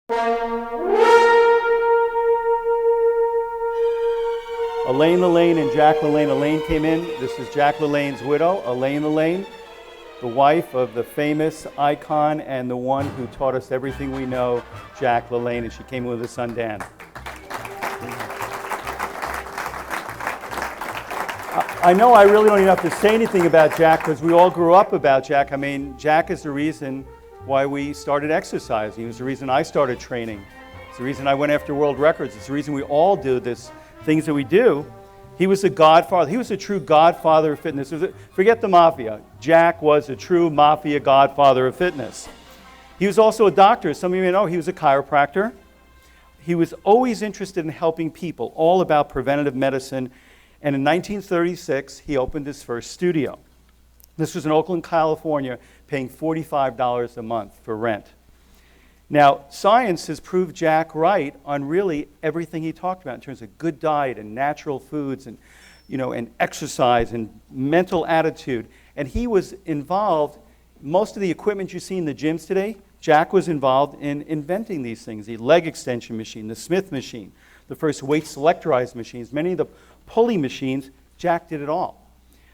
Elaine LaLanne and Jack LaLanne. Elaine came in. This is Jack LaLanne's widow, Elaine LaLanne, the wife of the famous icon and the one who taught us everything we know, Jack LaLanne, and she came in with her son, Dan. I know I really don't even have to say anything about Jack because we all grew up about Jack. I mean, Jack is the reason why we started exercising. He was the reason I started training. It's the reason I went after world records. It's the reason we all do this, things that we do. He was a godfather. He was a true godfather of fitness. Forget the mafia. Jack was a true mafia godfather of fitness. He was also a doctor. Some of you may know he was a chiropractor. He was always interested in helping people, all about preventative medicine. And in 1936, he opened his first studio. This was in Oakland, California, paying $45 a month for rent. Now, science has proved Jack right on really everything he talked about in terms of good diet and natural foods and, and exercise and mental attitude. And he was involved, most of the equipment you see in the gyms today, Jack was involved in inventing these things. The leg extension machine, the Smith machine, the first weight selectorized machines, many of the pulley machines, Jack did it all.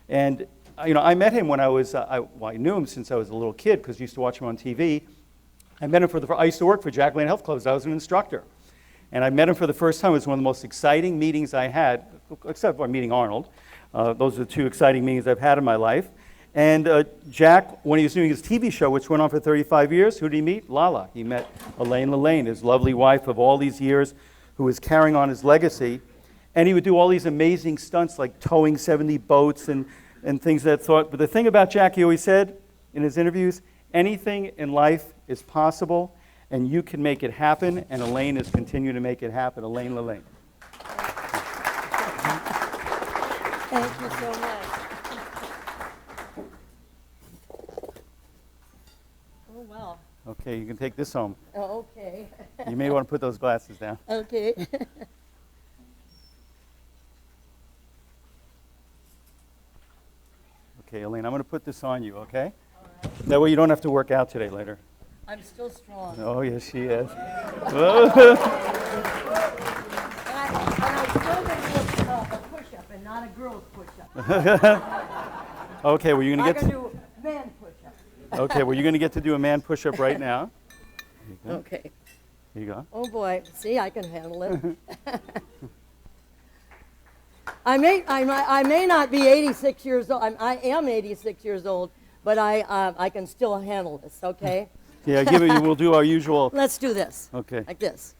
And, I met him when I was, I knew him since I was a little kid because I used to watch him on TV. I met him I used to work for Jack LaLanne Health Clubs. I was an instructor. And I met him for the first time. It was one of the most exciting meetings I had, except for meeting Arnold. Those are the two exciting meetings I've had in my life. And Jack, when he was doing his TV show, which went on for 35 years, who did he meet? Lala. He met Elaine LaLanne, his lovely wife of all these years, who was carrying on his legacy. And he would do all these amazing stunts like towing 70 boats and things of that sort. But the thing about Jack, he always said in his interviews, anything in life is possible, and you can make it happen, and Elaine is continuing to make it happen. Elaine LaLanne. Thank you so much. Oh, wow. Okay, you can take this home. Oh, okay. You may want to put those glasses down. Okay. Okay, Elaine, I'm going to put this on you, okay? All right. That way you don't have to work out today later. I'm still strong. Oh, yes, she is. And I'm still going to do a push-up and not a girl's push-up. Okay, well, you're going to get to do man push-up. Okay, well, you're going to get to do a man push-up right now. Okay. Here you go. Oh, boy. See, I can handle it. I may not be 86 years old. I am 86 years old, but I can still handle this, okay? Yeah, we'll do our usual. Let's do this. Okay. Like this.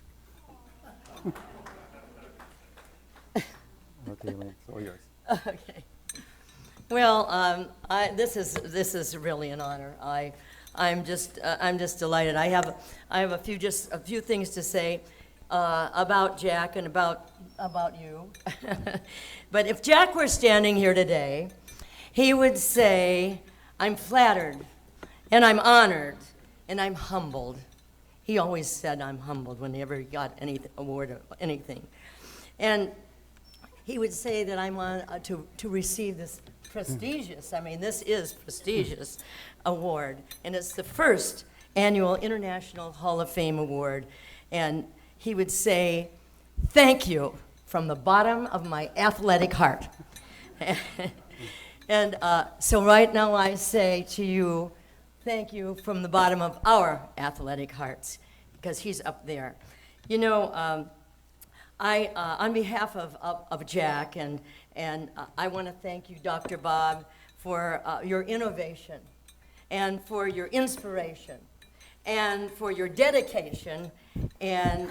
Okay, Elaine, it's all yours. Okay. Well, this is really an honor. I'm just delighted. I have a few things to say about Jack and about you. But if Jack were standing here today, he would say, "I'm flattered, and I'm honored, and I'm humbled." He always said, "I'm humbled," whenever he got any award or anything. And he would say that I'm on to receive this prestigious, this is prestigious award, and it's the first annual International Hall of Fame award. And he would say, "Thank you from the bottom of my athletic heart." And so right now I say to you, thank you from the bottom of our athletic hearts, because he's up there. I, on behalf of Jack, and I want to thank you, Dr. Bob, for your innovation, and for your inspiration, and for your dedication, and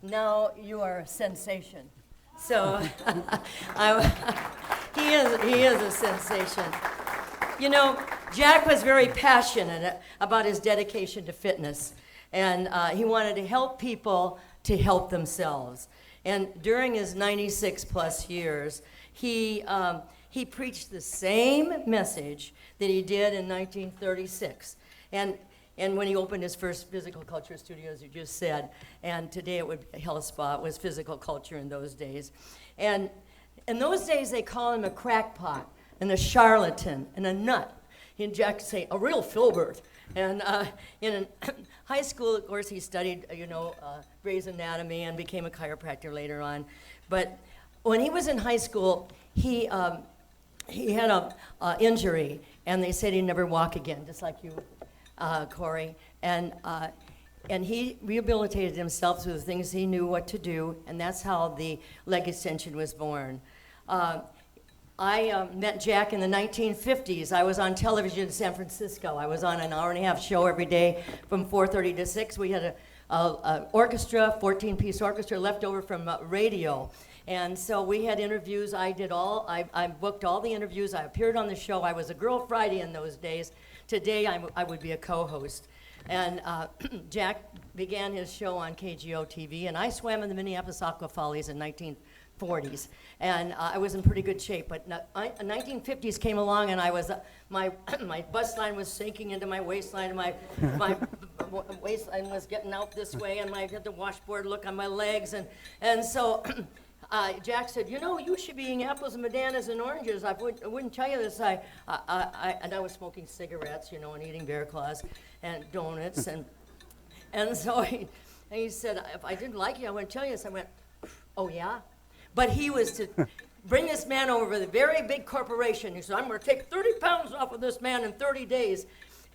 now you are a sensation. So he is a sensation. Jack was very passionate about his dedication to fitness, and he wanted to help people to help themselves. And during his 96-plus years, he preached the same message that he did in 1936. And when he opened his first physical culture studio, as you just said, and today it would be Health Spa, it was physical culture in those days. And in those days, they call him a crackpot and a charlatan and a nut. And Jack would say, "A real filbert." And in high school, of course, he studied, Gray's Anatomy and became a chiropractor later on. But when he was in high school, he had a injury, and they said he'd never walk again, just like you, Corey. And he rehabilitated himself through the things he knew what to do, and that's how the leg extension was born. I met Jack in the 1950s. I was on television in San Francisco. I was on an hour-and-a-half show every day from 4:30 to 6. We had a orchestra, 14-piece orchestra left over from radio. And so we had interviews. I booked all the interviews. I appeared on the show. I was a Girl Friday in those days. Today, I would be a co-host. And Jack began his show on KGO TV, and I swam in the Minneapolis Aqua Follies in 1940s, and I was in pretty good shape. But 1950s came along, and I was my bust line was sinking into my waistline, and my waistline was getting out this way, and I had the washboard look on my legs, and so. Jack said, you should be eating apples and bananas and oranges. I wouldn't tell you this. And I was smoking cigarettes, and eating bear claws and donuts. And so he said, if I didn't like you, I wouldn't tell you this. I went, oh, yeah? But he was to bring this man over with a very big corporation. He said, I'm going to take 30 pounds off of this man in 30 days.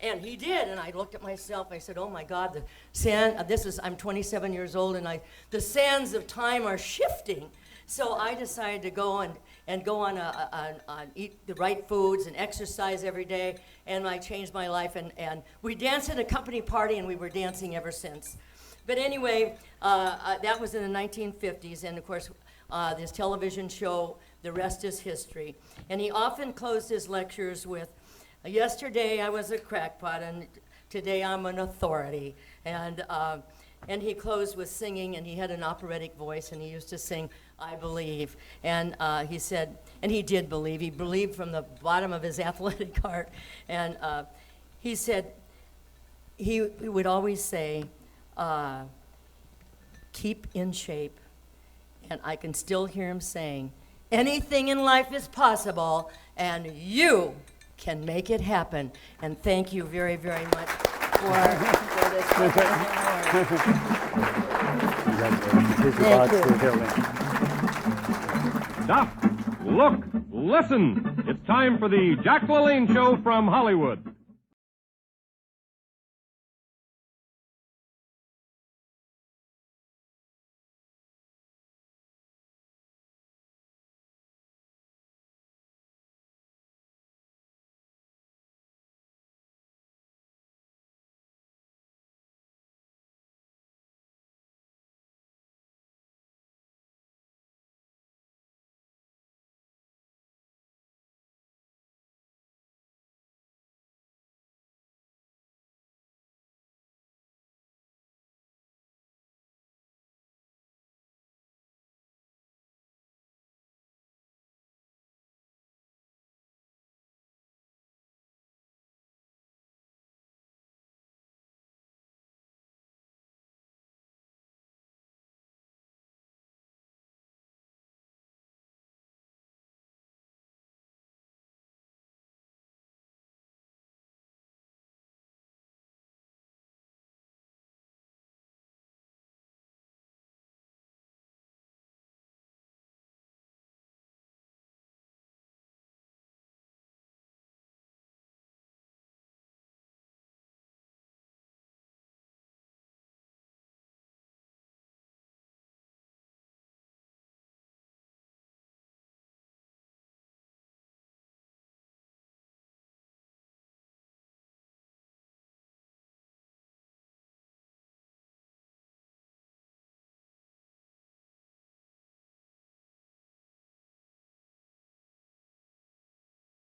And he did, and I looked at myself, I said, oh my God, I'm 27 years old, and the sands of time are shifting. So I decided to go and go on eat the right foods and exercise every day, and I changed my life, and we danced at a company party, and we were dancing ever since. But anyway, that was in the 1950s, and of course, this television show, The Rest is History. And he often closed his lectures with, yesterday I was a crackpot, and today I'm an authority. And he closed with singing, and he had an operatic voice, and he used to sing, I believe. And he said, and he did believe. He believed from the bottom of his athletic heart. And he said, he would always say, keep in shape. And I can still hear him saying, anything in life is possible, and you can make it happen. And thank you very, very much for this. Thank you. Stop, look, listen. It's time for the Jack LaLanne Show from Hollywood.